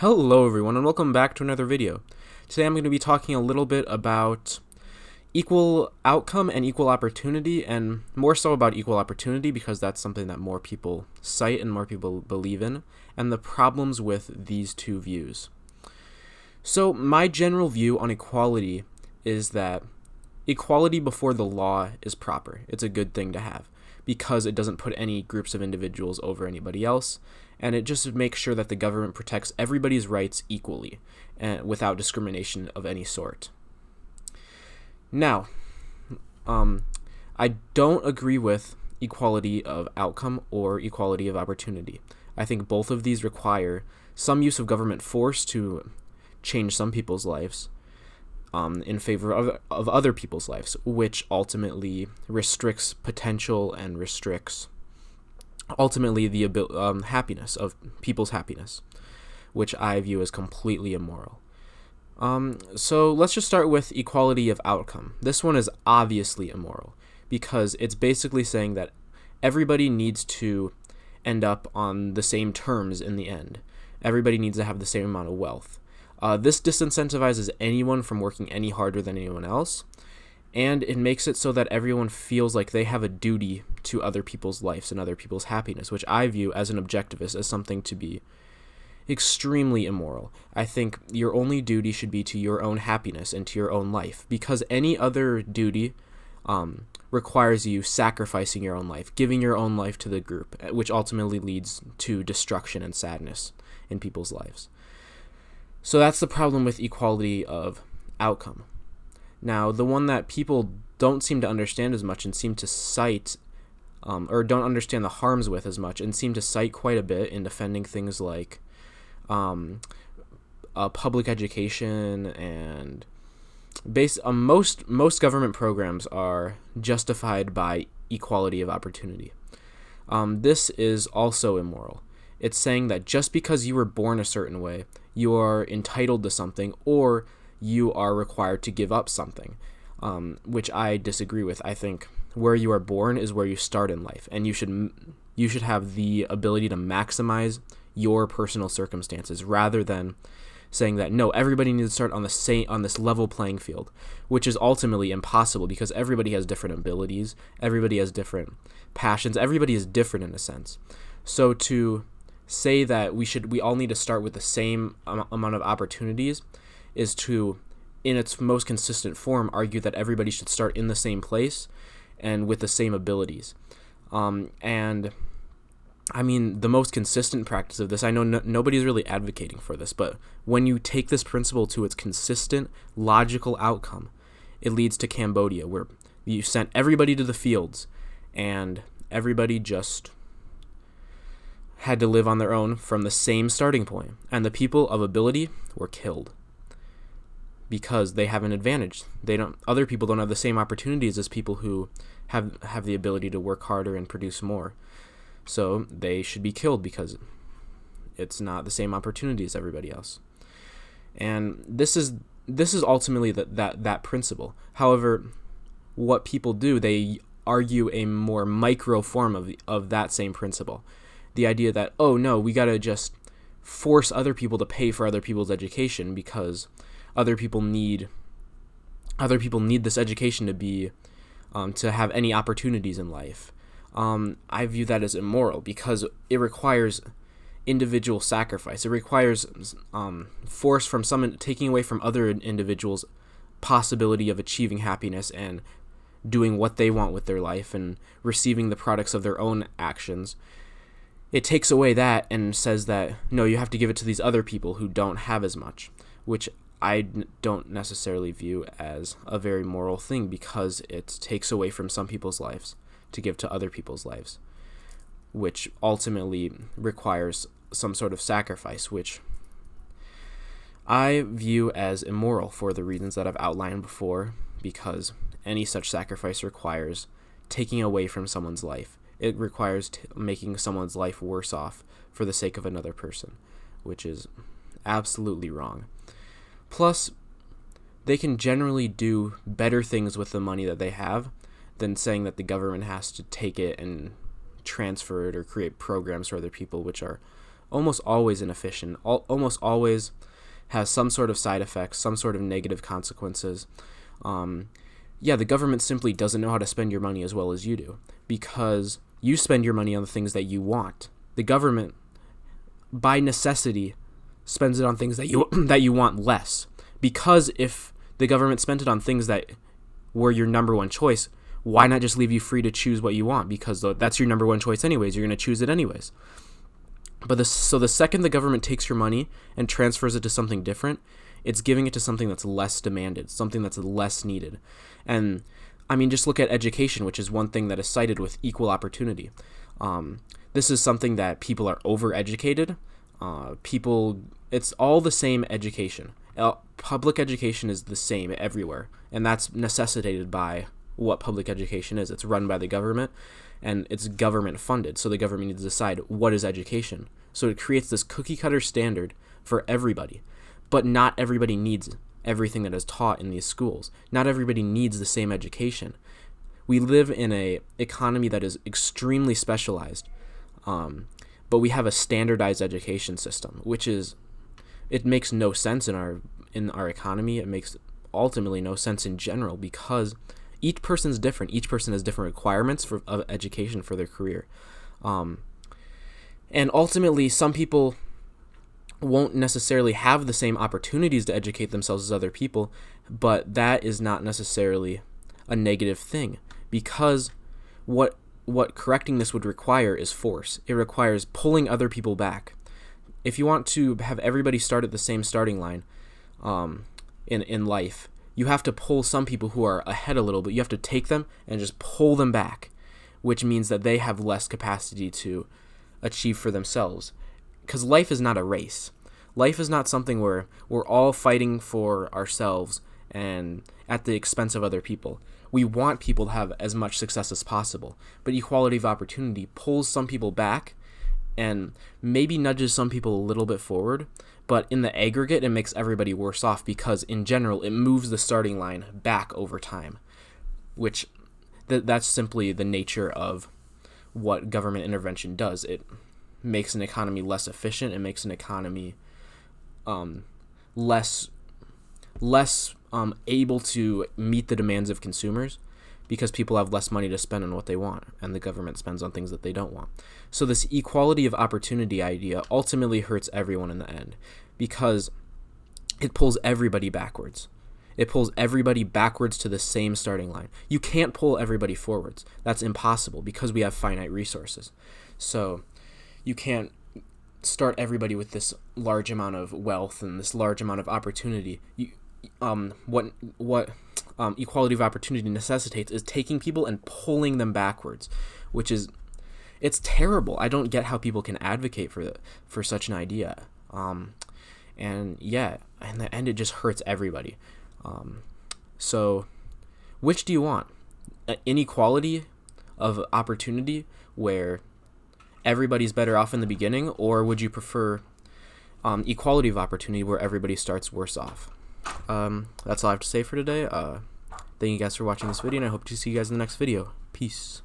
Hello everyone and welcome back to another video. Today I'm going to be talking a little bit about equal outcome and equal opportunity, and more so about equal opportunity because that's something that more people cite and more people believe in, and the problems with these two views. So my general view on equality is that equality before the law is proper. It's a good thing to have because it doesn't put any groups of individuals over anybody else, and it just makes sure that the government protects everybody's rights equally and without discrimination of any sort. Now, I don't agree with equality of outcome or equality of opportunity. I think both of these require some use of government force to change some people's lives in favor of other people's lives, which ultimately restricts potential and restricts ultimately the happiness of people's happiness, which I view as completely immoral. So let's just start with equality of outcome. This one is obviously immoral because it's basically saying that everybody needs to end up on the same terms in the end. Everybody needs to have the same amount of wealth. This disincentivizes anyone from working any harder than anyone else, and it makes it so that everyone feels like they have a duty to other people's lives and other people's happiness, which I view as an objectivist as something to be extremely immoral. I think your only duty should be to your own happiness and to your own life, because any other duty requires you sacrificing your own life, giving your own life to the group, which ultimately leads to destruction and sadness in people's lives. So that's the problem with equality of outcome. Now, the one that people don't seem to understand as much and seem to cite, or don't understand the harms with as much, and seem to cite quite a bit in defending things like public education and most government programs are justified by equality of opportunity. This is also immoral. It's saying that just because you were born a certain way, you are entitled to something, or you are required to give up something, which I disagree with. I think where you are born is where you start in life, and you should have the ability to maximize your personal circumstances rather than saying that no, everybody needs to start on this level playing field, which is ultimately impossible because everybody has different abilities, everybody has different passions, everybody is different in a sense. So to say that we all need to start with the same amount of opportunities is to, in its most consistent form, argue that everybody should start in the same place and with the same abilities. And I mean, the most consistent practice of this, I know nobody's really advocating for this, but when you take this principle to its consistent, logical outcome, it leads to Cambodia, where you sent everybody to the fields and everybody just had to live on their own from the same starting point, and the people of ability were killed because they have an advantage. Other people don't have the same opportunities as people who have the ability to work harder and produce more. So they should be killed because it's not the same opportunity as everybody else. And this is ultimately that principle. However, what people do, they argue a more micro form of that same principle. The idea that, oh no, we gotta just force other people to pay for other people's education because other people need this education to be to have any opportunities in life. I view that as immoral because it requires individual sacrifice. It requires force from someone, taking away from other individuals' possibility of achieving happiness and doing what they want with their life and receiving the products of their own actions. It takes away that and says that, no, you have to give it to these other people who don't have as much, which I don't necessarily view as a very moral thing because it takes away from some people's lives to give to other people's lives, which ultimately requires some sort of sacrifice, which I view as immoral for the reasons that I've outlined before, because any such sacrifice requires taking away from someone's life. It requires making someone's life worse off for the sake of another person, which is absolutely wrong. Plus, they can generally do better things with the money that they have than saying that the government has to take it and transfer it or create programs for other people, which are almost always inefficient, almost always has some sort of side effects, some sort of negative consequences. The government simply doesn't know how to spend your money as well as you do, because you spend your money on the things that you want. The government, by necessity, spends it on things that you that you want less. Because if the government spent it on things that were your number one choice, why not just leave you free to choose what you want? Because that's your number one choice anyways. You're going to choose it anyways. So the second the government takes your money and transfers it to something different, it's giving it to something that's less demanded, something that's less needed. And I mean, just look at education, which is one thing that is cited with equal opportunity. This is something that people are overeducated. It's all the same education. Public education is the same everywhere, and that's necessitated by what public education is. It's run by the government, and it's government funded, so the government needs to decide what is education. So it creates this cookie cutter standard for everybody, but not everybody needs everything that is taught in these schools. Not everybody needs the same education. We live in a economy that is extremely specialized, but we have a standardized education system, it makes no sense in our economy. It makes ultimately no sense in general, because each person's different. Each person has different requirements of education for their career. And ultimately, some people won't necessarily have the same opportunities to educate themselves as other people, but that is not necessarily a negative thing, because what correcting this would require is force. It requires pulling other people back. If you want to have everybody start at the same starting line in life, you have to pull some people who are ahead a little bit. You have to take them and just pull them back, which means that they have less capacity to achieve for themselves. Because life is not a race. Life is not something where we're all fighting for ourselves and at the expense of other people. We want people to have as much success as possible, but equality of opportunity pulls some people back and maybe nudges some people a little bit forward, but in the aggregate, it makes everybody worse off, because in general, it moves the starting line back over time, which that's simply the nature of what government intervention does. It makes an economy less efficient. It makes an economy less able to meet the demands of consumers, because people have less money to spend on what they want, and the government spends on things that they don't want. So this equality of opportunity idea ultimately hurts everyone in the end, because it pulls everybody backwards. It pulls everybody backwards to the same starting line. You can't pull everybody forwards. That's impossible, because we have finite resources. So you can't start everybody with this large amount of wealth and this large amount of opportunity. What equality of opportunity necessitates is taking people and pulling them backwards, it's terrible. I don't get how people can advocate for such an idea. And yeah, in the end, it just hurts everybody. So which do you want? Inequality of opportunity where everybody's better off in the beginning, or would you prefer equality of opportunity where everybody starts worse off? That's all I have to say for today. Thank you guys for watching this video, and I hope to see you guys in the next video. Peace.